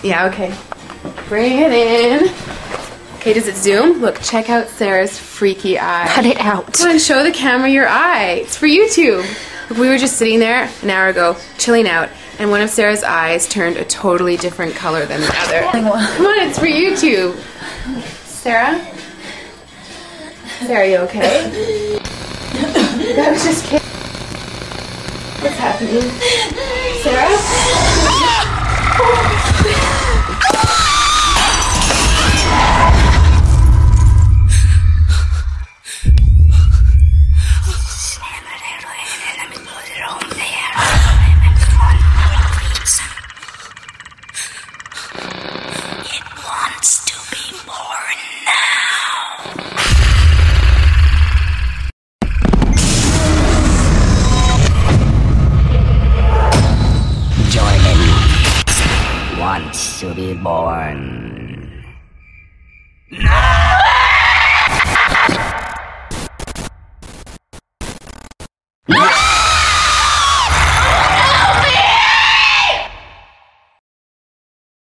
Yeah, okay. Bring it in. Okay, does it zoom? Look, check out Sarah's freaky eye. Cut it out. Come on, show the camera your eye. It's for YouTube. Look, we were just sitting there an hour ago, chilling out, and one of Sarah's eyes turned a totally different color than the other. Come on, it's for YouTube. Sarah? Sarah, are you okay? That was just kidding. What's happening? Sarah? It wants to be born now. Jordan wants to be born. No!